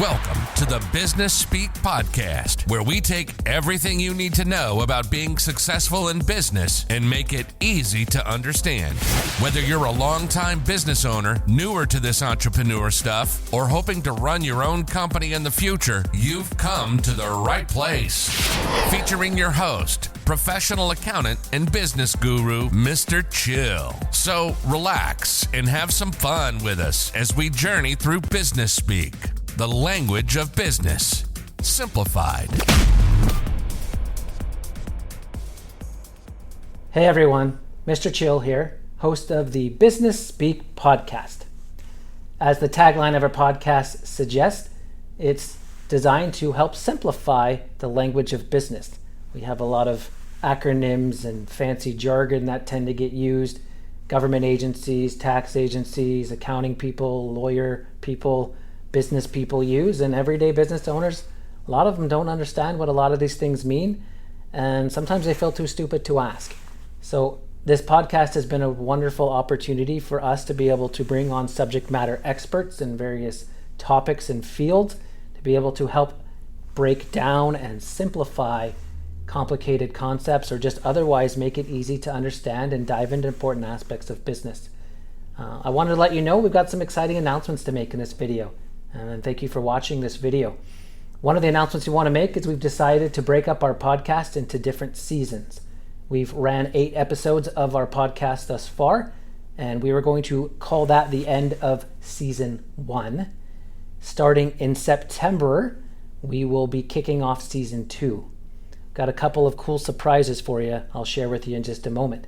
Welcome to the Business Speak Podcast, where we take everything you need to know about being successful in business and make it easy to understand. Whether you're a longtime business owner, newer to this entrepreneur stuff, or hoping to run your own company in the future, you've come to the right place. Featuring your host, professional accountant and business guru, Mr. Chill. So relax and have some fun with us as we journey through Business Speak, the language of business, simplified. Hey everyone, Mr. Chill here, host of the Business Speak podcast. As the tagline of our podcast suggests, it's designed to help simplify the language of business. We have a lot of acronyms and fancy jargon that tend to get used. Government agencies, tax agencies, accounting people, lawyer people, business people use, and everyday business owners, a lot of them don't understand what a lot of these things mean, and sometimes they feel too stupid to ask. So this podcast has been a wonderful opportunity for us to be able to bring on subject matter experts in various topics and fields to be able to help break down and simplify complicated concepts, or just otherwise make it easy to understand and dive into important aspects of business. I wanted to let you know we've got some exciting announcements to make in this video, and thank you for watching this video. One of the announcements we want to make is we've decided to break up our podcast into different seasons. We've ran 8 episodes of our podcast thus far, and we were going to call that the end of season 1. Starting in September, we will be kicking off season 2. Got a couple of cool surprises for you I'll share with you in just a moment.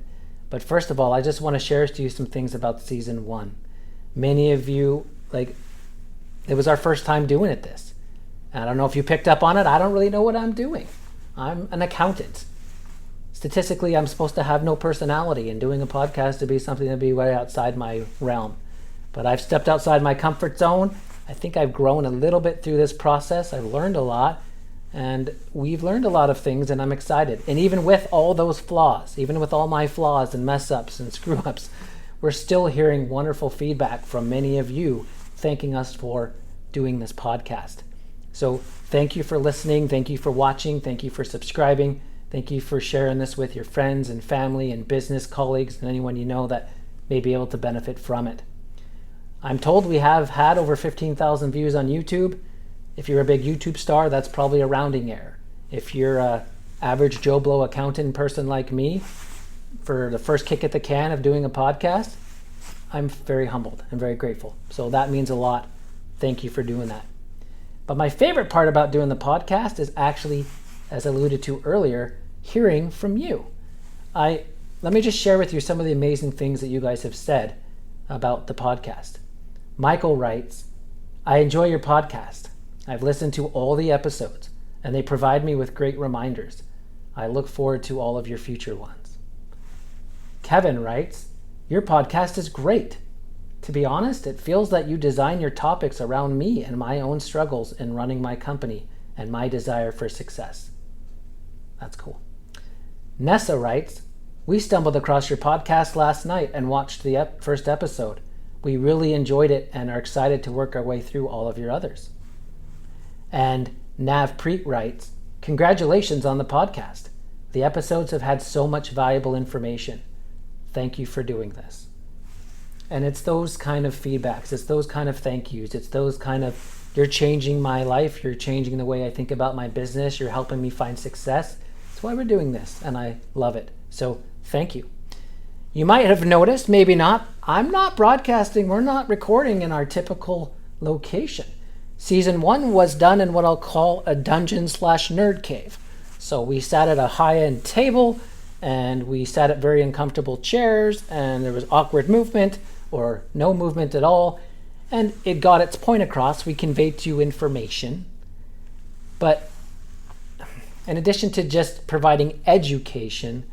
But first of all, I just want to share with you some things about season 1. Many of you, it was our first time doing this. I don't know if you picked up on it. I don't really know what I'm doing. I'm an accountant. Statistically, I'm supposed to have no personality, and doing a podcast to be something that'd be way outside my realm. But I've stepped outside my comfort zone. I think I've grown a little bit through this process. I've learned a lot. And we've learned a lot of things, and I'm excited. And even with all those flaws, even with all my flaws and mess ups and screw ups, we're still hearing wonderful feedback from many of you thanking us for doing this podcast. So thank you for listening. Thank you for watching. Thank you for subscribing. Thank you for sharing this with your friends and family and business colleagues and anyone you know that may be able to benefit from it. I'm told we have had over 15,000 views on YouTube. If you're a big YouTube star, that's probably a rounding error. If you're a average Joe Blow accountant person like me, for the first kick at the can of doing a podcast, I'm very humbled and very grateful. So that means a lot. Thank you for doing that. But my favorite part about doing the podcast is actually, as alluded to earlier, hearing from you. Let me just share with you some of the amazing things that you guys have said about the podcast. Michael writes, "I enjoy your podcast. I've listened to all the episodes, and they provide me with great reminders. I look forward to all of your future ones." Kevin writes, "Your podcast is great. To be honest, it feels that you design your topics around me and my own struggles in running my company and my desire for success." That's cool. Nessa writes, "We stumbled across your podcast last night and watched the first episode. We really enjoyed it and are excited to work our way through all of your others." And Navpreet writes, "Congratulations on the podcast. The episodes have had so much valuable information. Thank you for doing this." And it's those kind of feedbacks, it's those kind of thank yous, it's those kind of, you're changing my life, you're changing the way I think about my business, you're helping me find success. That's why we're doing this, and I love it. So thank you. You might have noticed, maybe not, I'm not broadcasting, we're not recording in our typical location. Season 1 was done in what I'll call a dungeon/nerd cave. So we sat at a high-end table, and we sat at very uncomfortable chairs, and there was awkward movement or no movement at all, and it got its point across. We conveyed to you information. But in addition to just providing education,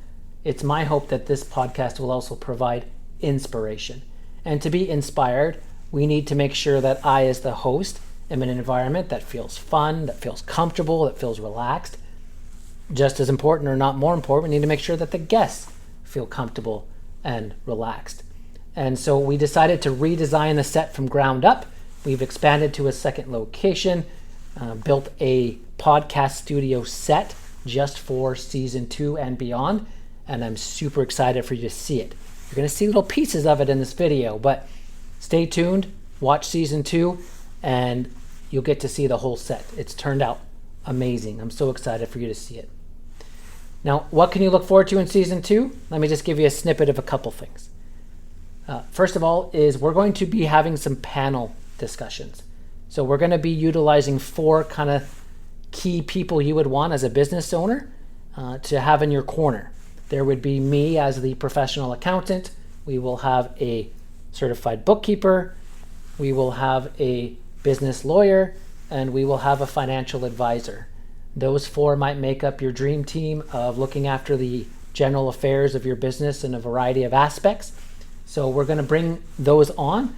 it's my hope that this podcast will also provide inspiration. And to be inspired, we need to make sure that I, as the host, am in an environment that feels fun, that feels comfortable, that feels relaxed. Just as important, or not more important, we need to make sure that the guests feel comfortable and relaxed. And so we decided to redesign the set from ground up We've expanded to a second location, built a podcast studio set just for season 2 and beyond, and I'm super excited for you to see it. You're going to see little pieces of it in this video, but stay tuned, watch season 2, and you'll get to see the whole set. It's turned out amazing. I'm so excited for you to see it. Now, what can you look forward to in season 2? Let me just give you a snippet of a couple things. First of all is we're going to be having some panel discussions. So we're going to be utilizing 4 kind of key people you would want as a business owner to have in your corner. There would be me as the professional accountant. We will have a certified bookkeeper. We will have a business lawyer, and we will have a financial advisor. Those 4 might make up your dream team of looking after the general affairs of your business in a variety of aspects. So we're going to bring those on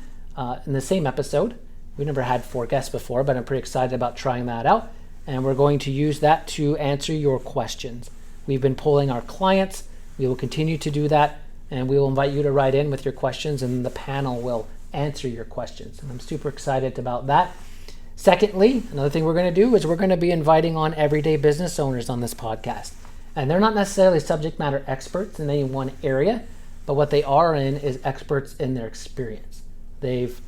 in the same episode. We never had 4 guests before, but I'm pretty excited about trying that out. And we're going to use that to answer your questions. We've been polling our clients. We will continue to do that, and we will invite you to write in with your questions, and the panel will answer your questions. And I'm super excited about that. Secondly, another thing we're going to do is we're going to be inviting on everyday business owners on this podcast. And they're not necessarily subject matter experts in any one area, but what they are in is experts in their experience. They've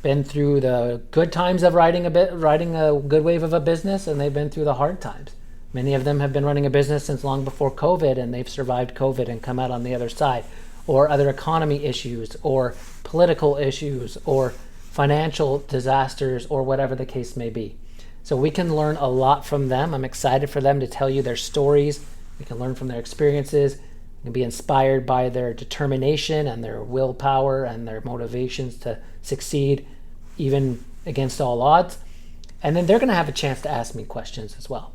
been through the good times of riding a good wave of a business, and they've been through the hard times. Many of them have been running a business since long before COVID, and they've survived COVID and come out on the other side, or other economy issues, or political issues, or financial disasters, or whatever the case may be. So we can learn a lot from them. I'm excited for them to tell you their stories. We can learn from their experiences. We can be inspired by their determination and their willpower and their motivations to succeed, even against all odds. And then they're going to have a chance to ask me questions as well.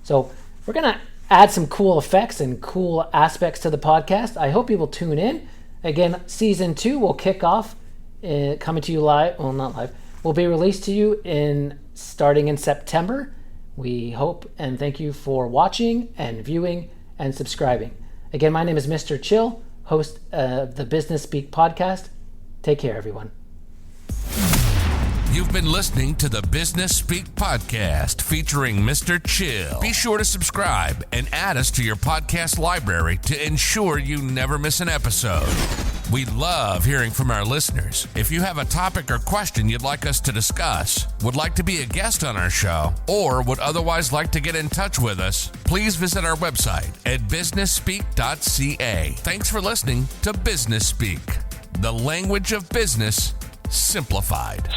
So we're going to add some cool effects and cool aspects to the podcast. I hope you will tune in. Again, season 2 will kick off coming to you live. Well, not live. Will be released to you starting in September. We hope and thank you for watching and viewing and subscribing. Again, my name is Mr. Chill, host of the Business Speak podcast. Take care, everyone. You've been listening to the Business Speak podcast featuring Mr. Chill. Be sure to subscribe and add us to your podcast library to ensure you never miss an episode. We love hearing from our listeners. If you have a topic or question you'd like us to discuss, would like to be a guest on our show, or would otherwise like to get in touch with us, please visit our website at businessspeak.ca. Thanks for listening to Business Speak, the language of business simplified.